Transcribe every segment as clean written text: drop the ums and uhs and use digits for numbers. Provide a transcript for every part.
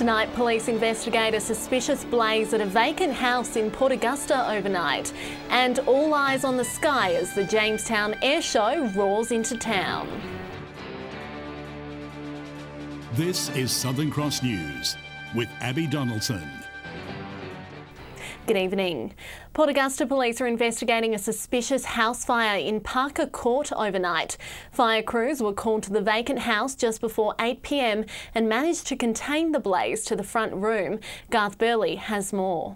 Tonight, police investigate a suspicious blaze at a vacant house in Port Augusta overnight. And all eyes on the sky as the Jamestown Air Show roars into town. This is Southern Cross News with Abby Donaldson. Good evening. Port Augusta police are investigating a suspicious house fire in Parker Court overnight. Fire crews were called to the vacant house just before 8 p.m. and managed to contain the blaze to the front room. Garth Burley has more.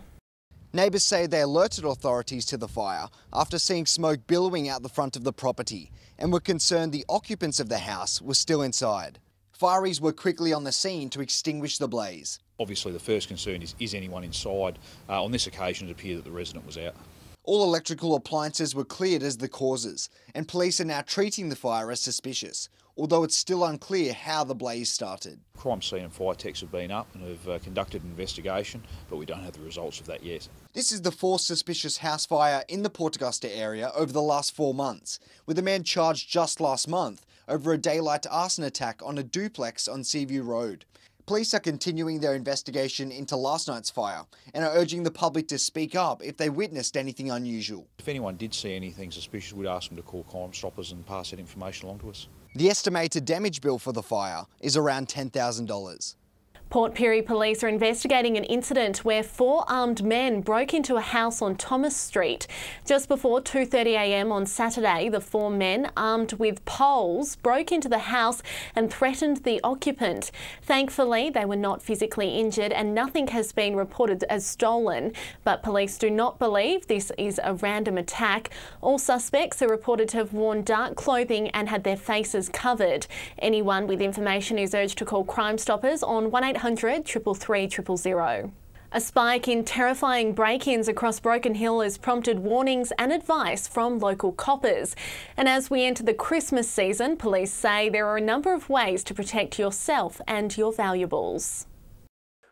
Neighbours say they alerted authorities to the fire after seeing smoke billowing out the front of the property and were concerned the occupants of the house were still inside. Fireys were quickly on the scene to extinguish the blaze. Obviously the first concern is anyone inside. On this occasion it appeared that the resident was out. All electrical appliances were cleared as the causes, and police are now treating the fire as suspicious, although it's still unclear how the blaze started. Crime scene and fire techs have been up and have conducted an investigation, but we don't have the results of that yet. This is the fourth suspicious house fire in the Port Augusta area over the last 4 months, with a man charged just last month over a daylight arson attack on a duplex on Seaview Road. Police are continuing their investigation into last night's fire and are urging the public to speak up if they witnessed anything unusual. If anyone did see anything suspicious, we'd ask them to call Crime Stoppers and pass that information along to us. The estimated damage bill for the fire is around $10,000. Port Pirie police are investigating an incident where 4 armed men broke into a house on Thomas Street. Just before 2:30 a.m. on Saturday, the 4 men, armed with poles, broke into the house and threatened the occupant. Thankfully, they were not physically injured and nothing has been reported as stolen. But police do not believe this is a random attack. All suspects are reported to have worn dark clothing and had their faces covered. Anyone with information is urged to call Crime Stoppers on 1800 333 000. A spike in terrifying break-ins across Broken Hill has prompted warnings and advice from local coppers. And as we enter the Christmas season, police say there are a number of ways to protect yourself and your valuables.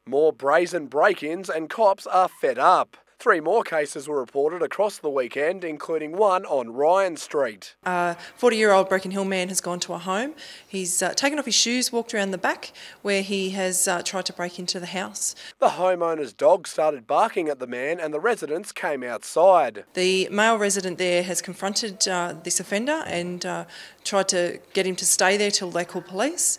More brazen break-ins and cops are fed up. 3 more cases were reported across the weekend, including one on Ryan Street. A 40-year-old Broken Hill man has gone to a home. He's taken off his shoes, walked around the back where he has tried to break into the house. The homeowner's dog started barking at the man and the residents came outside. The male resident there has confronted this offender and tried to get him to stay there till they call police.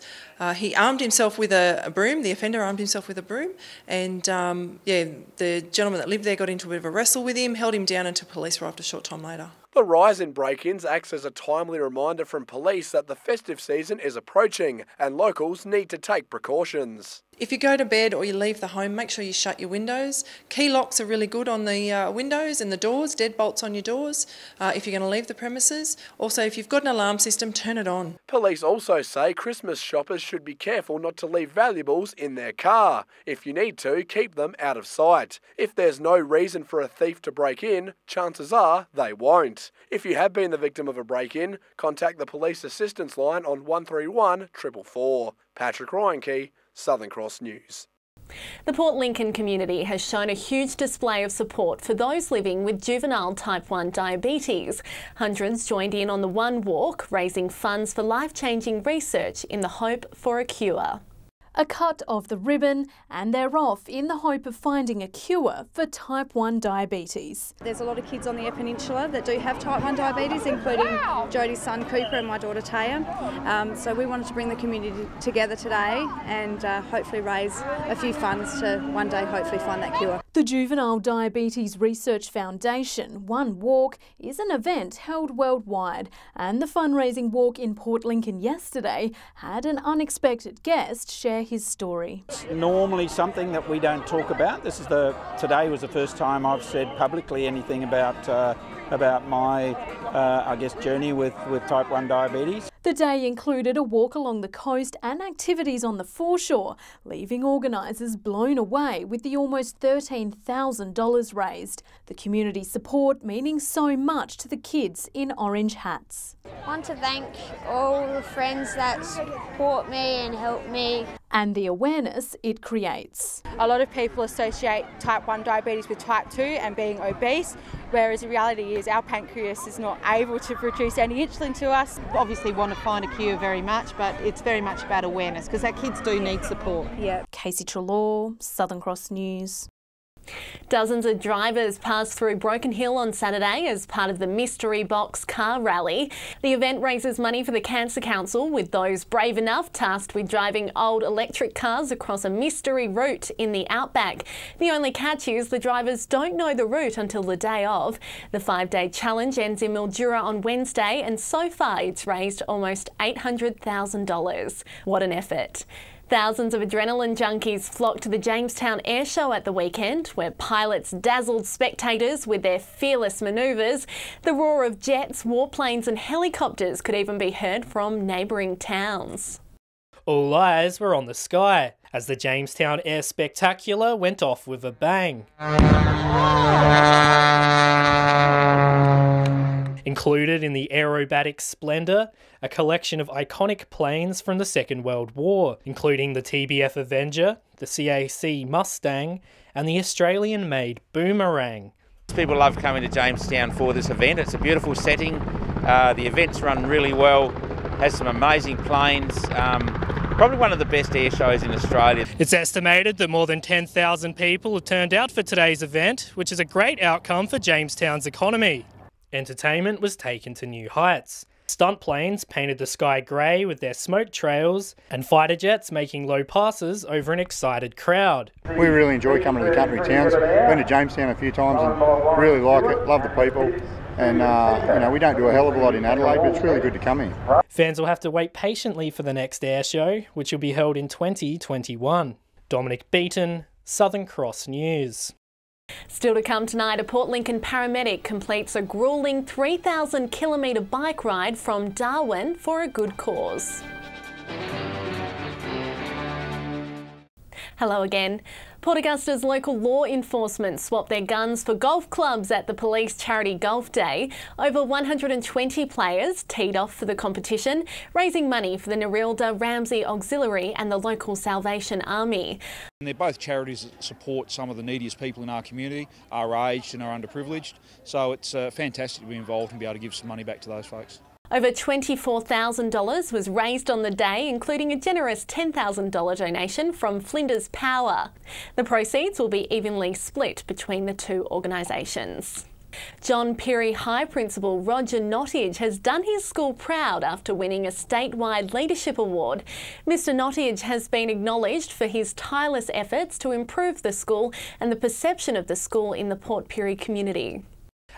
He armed himself with a broom, the offender armed himself with a broom, and the gentleman that lived there got into a bit of a wrestle with him, held him down until police arrived a short time later. The rise in break-ins acts as a timely reminder from police that the festive season is approaching and locals need to take precautions. If you go to bed or you leave the home, make sure you shut your windows. Key locks are really good on the windows and the doors, deadbolts on your doors if you're going to leave the premises. Also, if you've got an alarm system, turn it on. Police also say Christmas shoppers should be careful not to leave valuables in their car. If you need to, keep them out of sight. If there's no reason for a thief to break in, chances are they won't. If you have been the victim of a break-in, contact the police assistance line on 131 444. Patrick Ryankey, Southern Cross News. The Port Lincoln community has shown a huge display of support for those living with juvenile type 1 diabetes. Hundreds joined in on the One Walk, raising funds for life-changing research in the hope for a cure. A cut of the ribbon and they're off in the hope of finding a cure for type 1 diabetes. There's a lot of kids on the Eyre Peninsula that do have type 1 diabetes, including Jodie's son Cooper and my daughter Taya. So we wanted to bring the community together today and hopefully raise a few funds to one day hopefully find that cure. The Juvenile Diabetes Research Foundation One Walk is an event held worldwide, and the fundraising walk in Port Lincoln yesterday had an unexpected guest share his story. It's normally something that we don't talk about. Today was the first time I've said publicly anything about my journey with type 1 diabetes. The day included a walk along the coast and activities on the foreshore, leaving organisers blown away with the almost $13,000 raised. The community support meaning so much to the kids in orange hats. I want to thank all the friends that support me and help me. And the awareness it creates. A lot of people associate type 1 diabetes with type 2 and being obese, whereas the reality is our pancreas is not able to produce any insulin to us. Obviously want to find a cure very much, but it's very much about awareness because our kids do need support. Yeah. Casey Trelaw, Southern Cross News. Dozens of drivers passed through Broken Hill on Saturday as part of the Mystery Box Car Rally. The event raises money for the Cancer Council, with those brave enough tasked with driving old electric cars across a mystery route in the outback. The only catch is the drivers don't know the route until the day of. The 5-day challenge ends in Mildura on Wednesday, and so far it's raised almost $800,000. What an effort. Thousands of adrenaline junkies flocked to the Jamestown Air Show at the weekend, where pilots dazzled spectators with their fearless manoeuvres. The roar of jets, warplanes and helicopters could even be heard from neighbouring towns. All eyes were on the sky as the Jamestown Air Spectacular went off with a bang. Included in the aerobatic splendour, a collection of iconic planes from the Second World War, including the TBF Avenger, the CAC Mustang, and the Australian-made Boomerang. People love coming to Jamestown for this event. It's a beautiful setting. The event's run really well, has some amazing planes. Probably one of the best air shows in Australia. It's estimated that more than 10,000 people have turned out for today's event, which is a great outcome for Jamestown's economy. Entertainment was taken to new heights. Stunt planes painted the sky grey with their smoke trails, and fighter jets making low passes over an excited crowd. We really enjoy coming to the country towns. Been to Jamestown a few times and really like it, love the people. And we don't do a hell of a lot in Adelaide, but it's really good to come here. Fans will have to wait patiently for the next air show, which will be held in 2021. Dominic Beaton, Southern Cross News. Still to come tonight, a Port Lincoln paramedic completes a gruelling 3,000-kilometre bike ride from Darwin for a good cause. Hello again. Port Augusta's local law enforcement swapped their guns for golf clubs at the police charity golf day. Over 120 players teed off for the competition, raising money for the Nerilda Ramsey Auxiliary and the local Salvation Army. And they're both charities that support some of the neediest people in our community, are aged and are underprivileged. So it's fantastic to be involved and be able to give some money back to those folks. Over $24,000 was raised on the day, including a generous $10,000 donation from Flinders Power. The proceeds will be evenly split between the two organisations. John Pirie High Principal Roger Nottage has done his school proud after winning a statewide leadership award. Mr Nottage has been acknowledged for his tireless efforts to improve the school and the perception of the school in the Port Pirie community.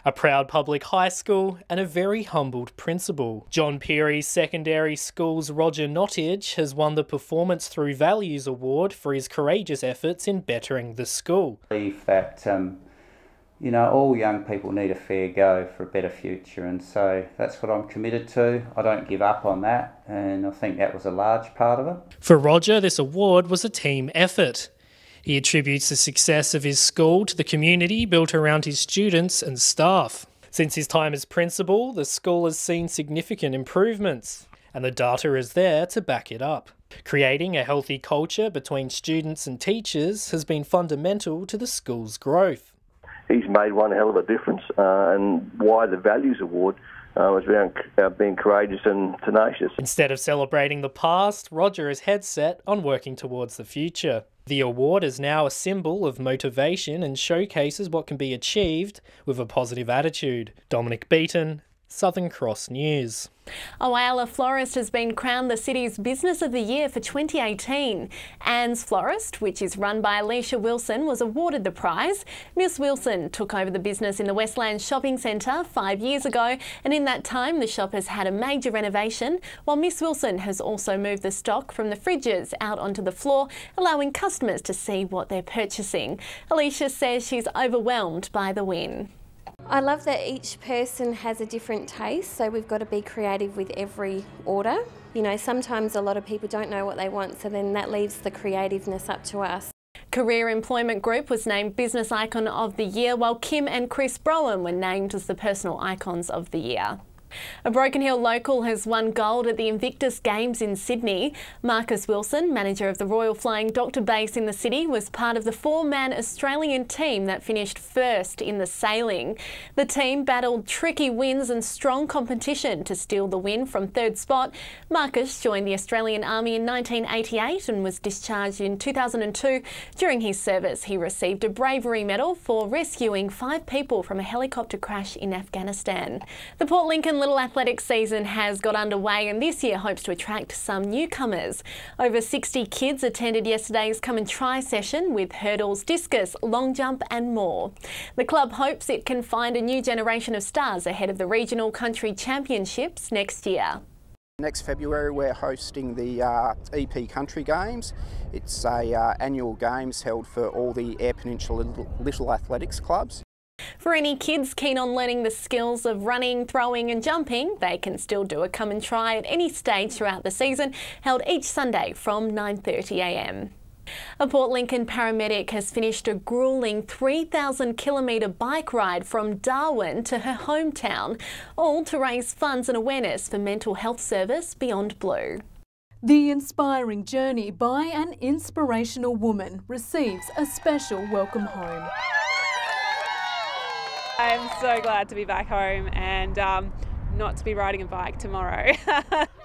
A proud public high school and a very humbled principal. John Pirie Secondary School's Roger Nottage has won the Performance Through Values Award for his courageous efforts in bettering the school. I believe that all young people need a fair go for a better future, and so that's what I'm committed to. I don't give up on that, and I think that was a large part of it. For Roger, this award was a team effort. He attributes the success of his school to the community built around his students and staff. Since his time as principal, the school has seen significant improvements, and the data is there to back it up. Creating a healthy culture between students and teachers has been fundamental to the school's growth. He's made one hell of a difference, and why the Values Award was around being courageous and tenacious. Instead of celebrating the past, Roger is head set on working towards the future. The award is now a symbol of motivation and showcases what can be achieved with a positive attitude. Dominic Beaton, Southern Cross News. A Whyalla florist has been crowned the city's Business of the Year for 2018. Anne's Florist, which is run by Alicia Wilson, was awarded the prize. Miss Wilson took over the business in the Westland Shopping Centre 5 years ago, and in that time the shop has had a major renovation, while Miss Wilson has also moved the stock from the fridges out onto the floor, allowing customers to see what they're purchasing. Alicia says she's overwhelmed by the win. I love that each person has a different taste, so we've got to be creative with every order. Sometimes a lot of people don't know what they want, so then that leaves the creativeness up to us. Career Employment Group was named Business Icon of the Year, while Kim and Chris Browen were named as the Personal Icons of the Year. A Broken Hill local has won gold at the Invictus Games in Sydney. Marcus Wilson, manager of the Royal Flying Doctor Base in the city, was part of the four-man Australian team that finished first in the sailing. The team battled tricky winds and strong competition to steal the win from third spot. Marcus joined the Australian Army in 1988 and was discharged in 2002. During his service, he received a bravery medal for rescuing 5 people from a helicopter crash in Afghanistan. The Port Lincoln Little Athletics season has got underway and this year hopes to attract some newcomers. Over 60 kids attended yesterday's Come and Try session with hurdles, discus, long jump and more. The club hopes it can find a new generation of stars ahead of the Regional Country Championships next year. Next February we're hosting the EP Country Games. It's a annual games held for all the Eyre Peninsula Little Athletics clubs. For any kids keen on learning the skills of running, throwing and jumping, they can still do a Come and Try at any stage throughout the season, held each Sunday from 9:30 a.m. A Port Lincoln paramedic has finished a gruelling 3,000-kilometre bike ride from Darwin to her hometown, all to raise funds and awareness for mental health service Beyond Blue. The inspiring journey by an inspirational woman receives a special welcome home. I'm so glad to be back home and not to be riding a bike tomorrow.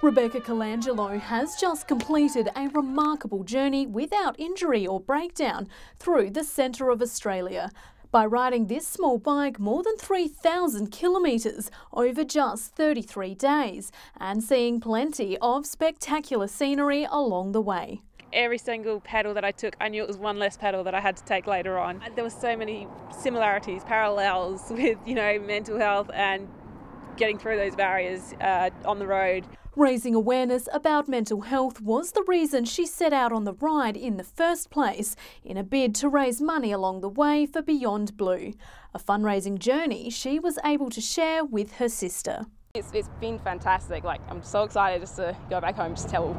Rebecca Colangelo has just completed a remarkable journey without injury or breakdown through the centre of Australia by riding this small bike more than 3,000 kilometres over just 33 days and seeing plenty of spectacular scenery along the way. Every single pedal that I took, I knew it was one less pedal that I had to take later on. There were so many similarities, parallels with, mental health and getting through those barriers on the road. Raising awareness about mental health was the reason she set out on the ride in the first place, in a bid to raise money along the way for Beyond Blue, a fundraising journey she was able to share with her sister. It's been fantastic. I'm so excited just to go back home, just tell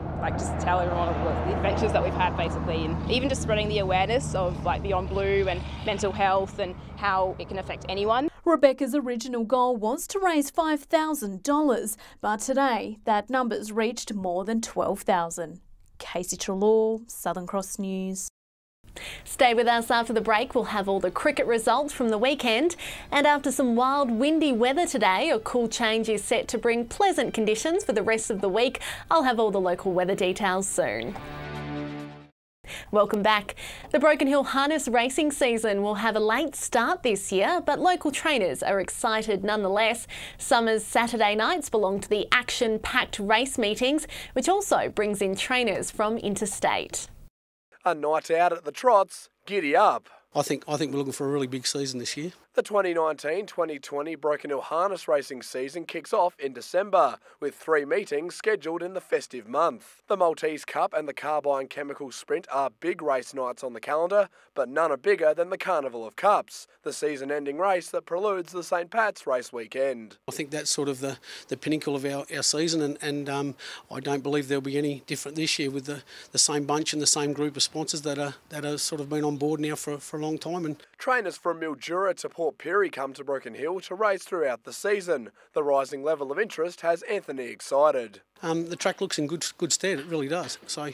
everyone of the adventures that we've had, basically, and even just spreading the awareness of Beyond Blue and mental health and how it can affect anyone. Rebecca's original goal was to raise $5,000, but today that number's reached more than $12,000. Casey Trelaw, Southern Cross News. Stay with us after the break. We'll have all the cricket results from the weekend. And after some wild windy weather today, a cool change is set to bring pleasant conditions for the rest of the week. I'll have all the local weather details soon. Welcome back. The Broken Hill harness racing season will have a late start this year, but local trainers are excited nonetheless. Summer's Saturday nights belong to the action-packed race meetings, which also brings in trainers from interstate. A night out at the trots, giddy up. I think we're looking for a really big season this year. The 2019-2020 Broken Hill harness racing season kicks off in December, with 3 meetings scheduled in the festive month. The Maltese Cup and the Carbine Chemical Sprint are big race nights on the calendar, but none are bigger than the Carnival of Cups, the season-ending race that preludes the St Pat's race weekend. I think that's sort of the pinnacle of our season, and I don't believe there'll be any different this year with the same bunch and the same group of sponsors that are sort of been on board now for a long time. And trainers from Mildura to Port Pirie come to Broken Hill to race throughout the season. The rising level of interest has Anthony excited. The track looks in good stead. It really does. So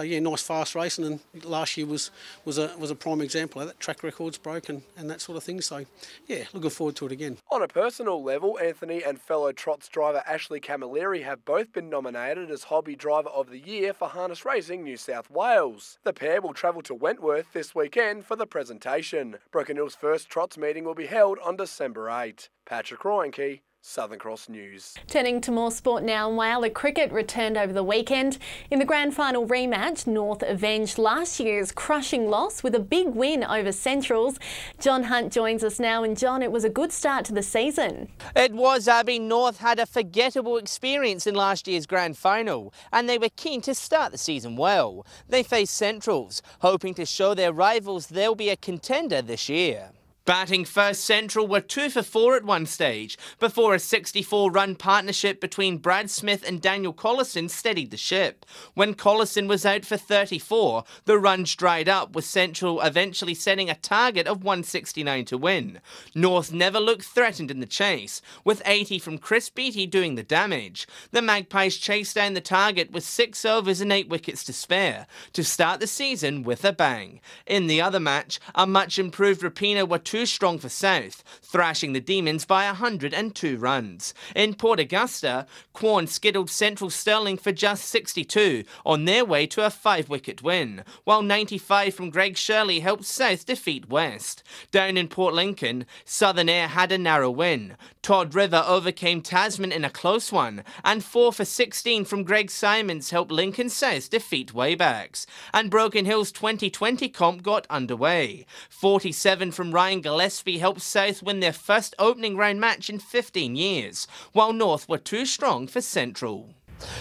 yeah, nice fast racing, and last year was a prime example of that. Track records broken and that sort of thing. So yeah, looking forward to it again. On a personal level, Anthony and fellow Trots driver Ashley Camilleri have both been nominated as Hobby Driver of the Year for Harness Racing New South Wales. The pair will travel to Wentworth this weekend for the presentation. Broken Hill's first Trots meeting will be held on December 8. Patrick Ryanke, Southern Cross News. Turning to more sport now, Whyalla cricket returned over the weekend. In the grand final rematch, North avenged last year's crushing loss with a big win over Centrals. John Hunt joins us now, and John, it was a good start to the season. It was, Abby. North had a forgettable experience in last year's grand final, and they were keen to start the season well. They faced Centrals, hoping to show their rivals they'll be a contender this year. Batting first, Central were 2 for 4 at one stage, before a 64-run partnership between Brad Smith and Daniel Collison steadied the ship. When Collison was out for 34, the runs dried up, with Central eventually setting a target of 169 to win. North never looked threatened in the chase, with 80 from Chris Beattie doing the damage. The Magpies chased down the target with 6 overs and 8 wickets to spare, to start the season with a bang. In the other match, a much improved Rapina were too strong for South, thrashing the Demons by 102 runs. In Port Augusta, Quorn skittled Central Stirling for just 62 on their way to a 5-wicket win, while 95 from Greg Shirley helped South defeat West. Down in Port Lincoln, Southern Air had a narrow win. Todd River overcame Tasman in a close one, and 4 for 16 from Greg Simons helped Lincoln South defeat Waybacks. And Broken Hill's 2020 comp got underway. 47 from Ryan Gillespie helped South win their first opening round match in 15 years, while North were too strong for Central.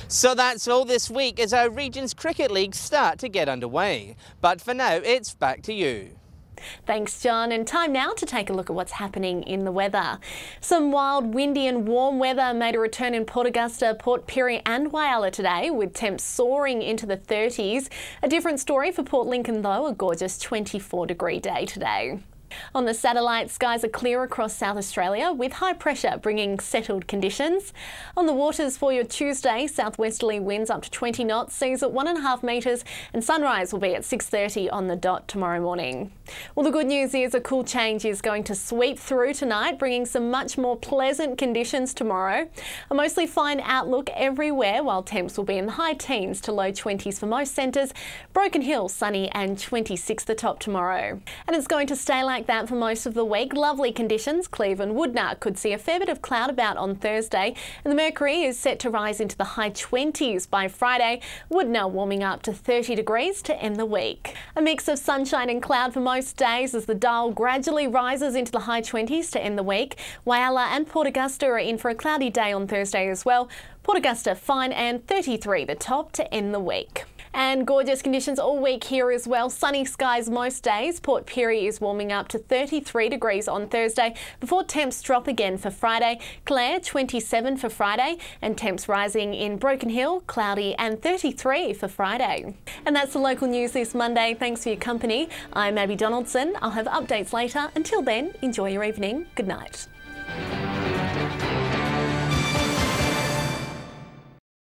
So that's all this week as our region's cricket leagues start to get underway. But for now, it's back to you. Thanks, John. And time now to take a look at what's happening in the weather. Some wild, windy and warm weather made a return in Port Augusta, Port Pirie and Whyalla today, with temps soaring into the 30s. A different story for Port Lincoln though, a gorgeous 24-degree day today. On the satellite, skies are clear across South Australia, with high pressure bringing settled conditions. On the waters for your Tuesday, southwesterly winds up to 20 knots, seas at 1.5 metres, and sunrise will be at 6:30 on the dot tomorrow morning. Well, the good news is a cool change is going to sweep through tonight, bringing some much more pleasant conditions tomorrow. A mostly fine outlook everywhere, while temps will be in the high teens to low 20s for most centres. Broken Hill sunny and 26 the top tomorrow. And it's going to stay like that for most of the week. Lovely conditions. Cleveland Woodnard could see a fair bit of cloud about on Thursday, and the mercury is set to rise into the high 20s by Friday. Woodnard warming up to 30 degrees to end the week. A mix of sunshine and cloud for most days as the dial gradually rises into the high 20s to end the week. Whyalla and Port Augusta are in for a cloudy day on Thursday as well. Port Augusta fine and 33 the top to end the week. And gorgeous conditions all week here as well. Sunny skies most days. Port Pirie is warming up to 33 degrees on Thursday before temps drop again for Friday. Clare 27 for Friday, and temps rising in Broken Hill, cloudy and 33 for Friday. And that's the local news this Monday. Thanks for your company. I'm Abby Donaldson. I'll have updates later. Until then, enjoy your evening. Good night.